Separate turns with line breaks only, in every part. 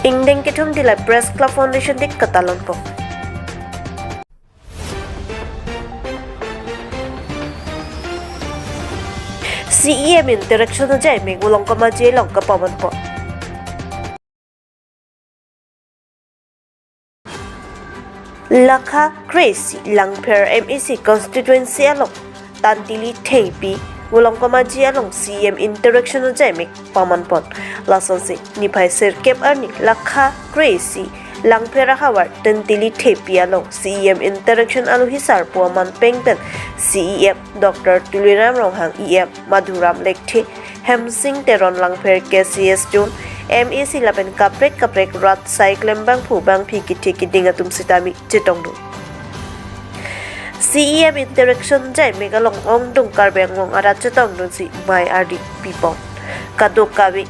Ingdeng Kitum Dillai Press Club Foundation dik katalon po. CEM interaction na jay may gulong kamaji long kapaman po. Lakha Crazy Langper MEC constituency along Tantili Tepi gulong kamaji along CEM interaction na jay may paman po. Lason si Nipai Sirkep Arni Lakha Crazy Langper Hawar Tantili Tepi along CEM interaction alu hisar po man pengpen CEM Dr. Tuliram Rohang EM Madhuram Lekthi Hemsing Teron Langper KCS Jun MEC lapen kaprek rat cyclem bang pu bang phiki dinga tum sitami chitongdu CEM interaction jai megalong ong dung karbeng ong arat chitongdu si mai ardi people kadok kawi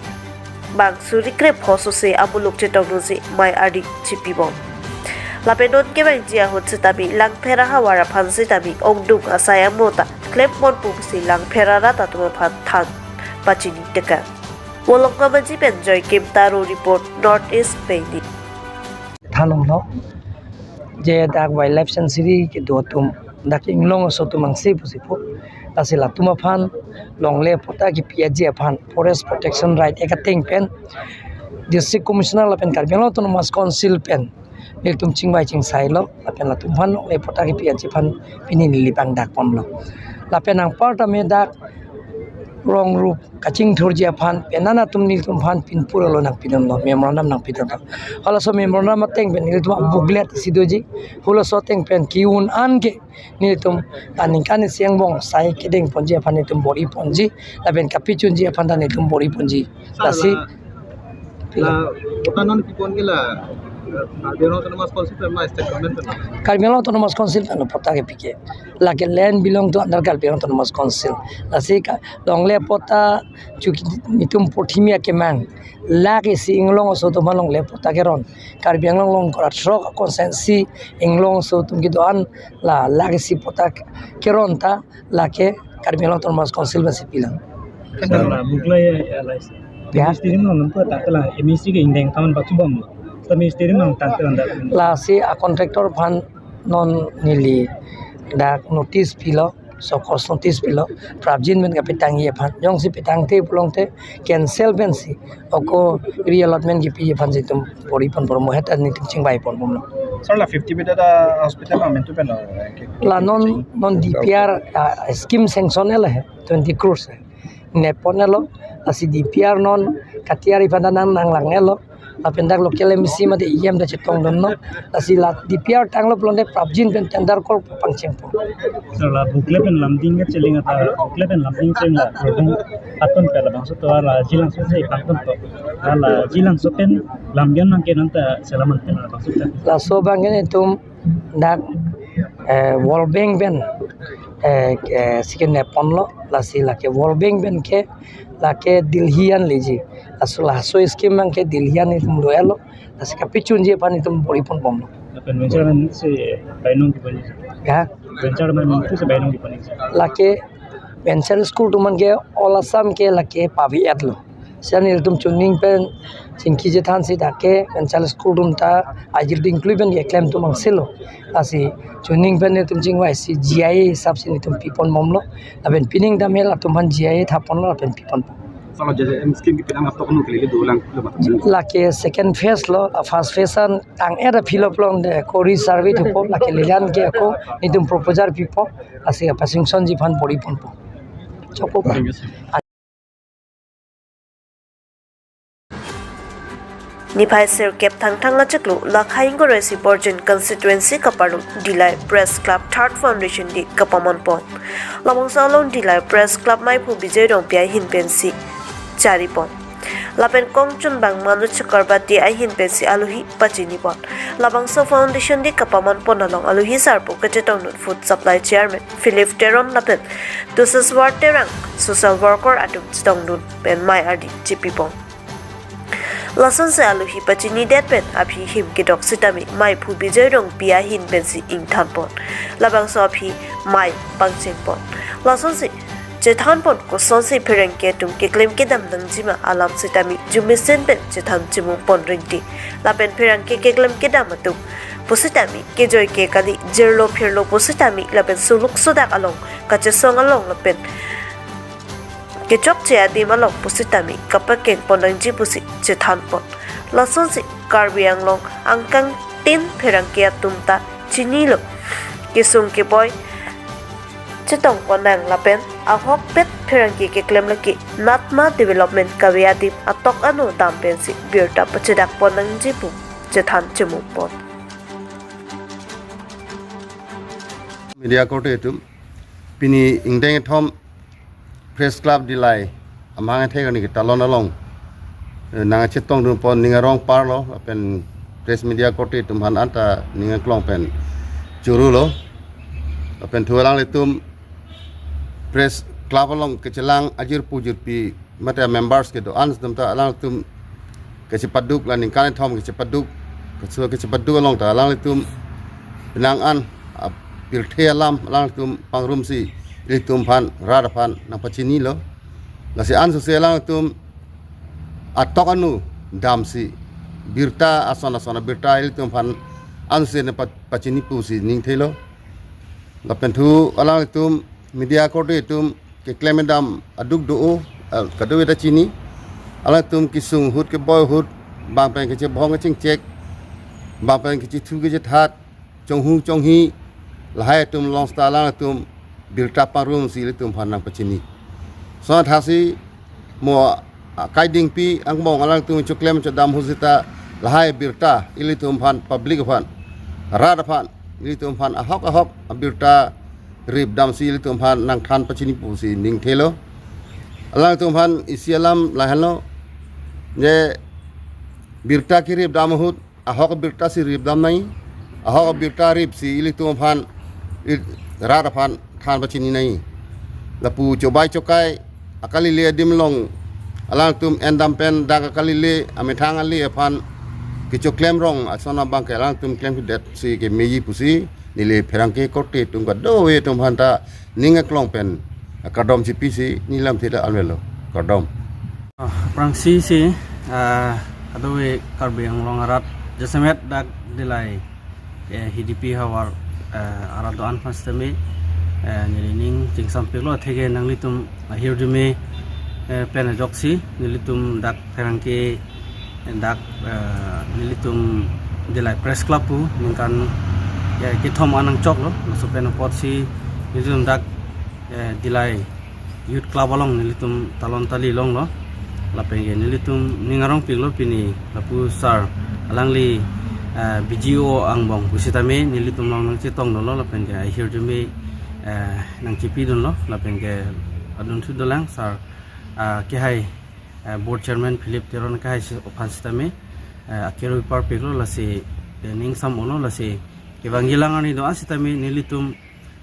bang suri krep hoso se amuluk chitongdu si mai ardi chipibon lapenon ke bang jia hot sitami lang phera hawara phansi tami ong dung asaya mota klep mon pu si lang phera ra tatuma phat thang pachini teka Wolong kamaji penjoy Kim Taro report Northeast Bailey.
Thalong lo je dak wildlife sanctuary ke do tum dak inglong so tumang sipu asila tuma phan longle pota ki piaji phan forest protection right ekating pen district commissioner la pen Karbeng autonomous council pen le tum chingbai ching sai lo la pen la tum phan le pota ki piaji phan pinin lipang dak pom lo la pen ang parta me dak wrong roop kaching thurjia phan penana tumnil tum phan pin pura lo nak pinon lo memorandum nak pinon hala so memorandum teng pen nil tum buglet sidoji hula so teng pen kiun an ke nil tum aning kan siang bong sai kedeng ponji phan tum bori ponji la ben kapichun ji phan dan tum bori ponji lasi
la utanon pipon ke la Karbeng autonomous council ma state government
Karbeng autonomous council no pota ke pike la ke land belong to under Karbeng autonomous council lasi longle pota chuki nitum pothimia ke mang la ke si inglong so to malong le pota ke ron Karbeng long korat srok consensi inglong so tum ki doan la ke si pota ke ron ta la ke Karbeng autonomous council ma si pilang
la buklay alais ministry non pa takala MEC ke indeng taman bakubam to ministry non takala
la si a contractor phan non nili dak notice pilo so cost notice pilo prabjin men ka petang ye phan jong si petang te pulong te cancel ben si oko reallotment ki pi phan jitum pori pon por mo heta ni ting bai pon bom
sir la 50 bed da hospital ma mentu pen
la non DPR scheme sanction ele 20 crores NEPN lo asi DPR non katiari pandanang nang lang elo apendak local MC ma de EM da chetong don no asi la DPR tanglo plonde prabjin pen tender kol pangcheng po
so la bukle pen lamding ke chelinga ta bukle pen lamding chen la rodung aton pe la bangso to la jilang so se kanton to la jilang so pen lamgen nang ke nanta selaman pen la bangso
la so bangen tum dak world bank ben siken NEPN lo la si la ke world bank ben ke la ke dilhian leji asula so scheme mang ke dilhian itum loyalo as kapichun je pani tum boripon bom
pen venture man se bainong ki pani
ya
venture man se bainong ki pani
la ke venture school tuman ke all assam ke la ke pavi atlo sanil tum chuning pen singki je than si dake venture school tum ta ajir ding kluben ke claim tum silo asi chuning pen tum chingwai si GIA sab sin tum pipon momlo aben pining damel tum han GIA thapon lo pen pipon
sala je scheme ki pinang apto kono kele 2 lang kilo
la ke second phase lo first phase an ang era fill up long de ko resurvey to po la ke lilan ke ko nitum proposal pipo asi passing son ji fan pori pon po choko
Nipai Sirkep Thang Achaklu Lakhaing ko Resi Borjin constituency kapalu Dillai Press Club Third Foundation di kapamon pon lamang sa along Dillai Press Club mai pu bijay dong pi hin pensi chari pon lapen kongchun bang manu chakarbati ai hin pensi aluhi pachini pon labang sa foundation di kapamon pon along aluhi sarpo kachetong food supply chairman Philip Teron lapen dusas warterang social worker atum chitong nun pen mai ardi chipi pon Lason se aluhi pachini det pen aphi him ke dok sitami mai phu bijay rong pia hin pen si ing than pon labang so aphi mai pangcheng pon lason se Jethan pon ko sonsi pherang ke tum ke claim ke dam nang jima alam sitami jumisen ben jethan chimung pon ringti lapen pherang ke claim ke dam atu positami ke joy ke kali jerlo phirlo positami lapen suluk sodak along kache song along lapen ke chok che adi malong positami kapake ponang ji pusi jethan pon la sonsi karbiang long angkang tin pherang ke atumta chinilo ke sung ke boy Chetong konang lapen ahok pet pherangki ke claim laki natma development kawiadip atok anu dampen si birta pachedak ponang jipu jethan chemu pon
media court etum pini ingdeng thom press club Dillai amang the ni talon along nang chetong dun pon ningarong parlo pen press media court etum han anta ninga klong pen churulo pen thualang letum press club along kecelang ajir pujur pi mata members ke do ans dam ta alang tum kecepaduk lan kan thom kecepaduk kecepaduk along ta alang tum penang an pil the alam alang tum pangrum si litum phan rada phan nang pachini lo nasi an so alang tum atok anu dam si birta asana birta litum phan an se ne pachini pu si ning thelo lapen thu alang tum media court etum ke clemendam aduk do kadu eta chini ala tum kisung hut ke boy hut bang pen ke che bhong ke ching chek bang pen ke chi thu ke che that chong hi lahai tum long sta la tum birta parum si le tum phanang pachini so thasi mo kai ding pi ang mong ala tum chu klem cha dam huzita lahai birta ili tum phan public phan rada phan ili tum phan ahok birta rib dam si litum phan nang than pachini pu si ning thelo alang tum phan isialam lahalo je birta ki rib dam hut ahok birta si rib dam nai ahok birta rib si litum phan rada phan than pachini nai lapu cobai cokai akali le dim long alang tum endam pen dak akali le amethang ali phan ki choklem rong asona bang ke alang tum klem det si ke meji pusi nile pherangke kote tungka do we tum hanta ninga klong pen kadom si pisi nilam thida almelo kadom
prangsi si adowe karbiang longarat jasamet dak Dillai hidipi hawar aradoan pastame nilining jingsam pelo thege nanglitum hirdume pena joksi nilitum dak pherangke dak nilitum Dillai press club pu ningkan ya kithom anang chok lo sopen pot si nilitum dak Dillai youth club along nilitum talon tali long lo lapenge nilitum ningarong piglo pini lapu sar alangli BGO ang bong kusitame nilitum long nang chitong lo lapenge I hear jume nang chipi dun lo lapenge adun sudalang sar ke hai board chairman Philip Teron ka hai ophansitame akero par piglo lasi ning sam ono lasi Kibang hilangan itu asitami nilitum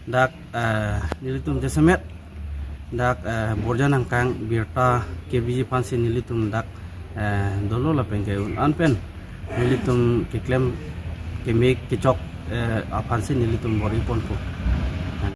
dak nilitum jasamet dak borjan angkang birta kebiji pansi nilitum dak dolo la pengke anpen nilitum kiklem kemek kecok apansi nilitum bori ponpo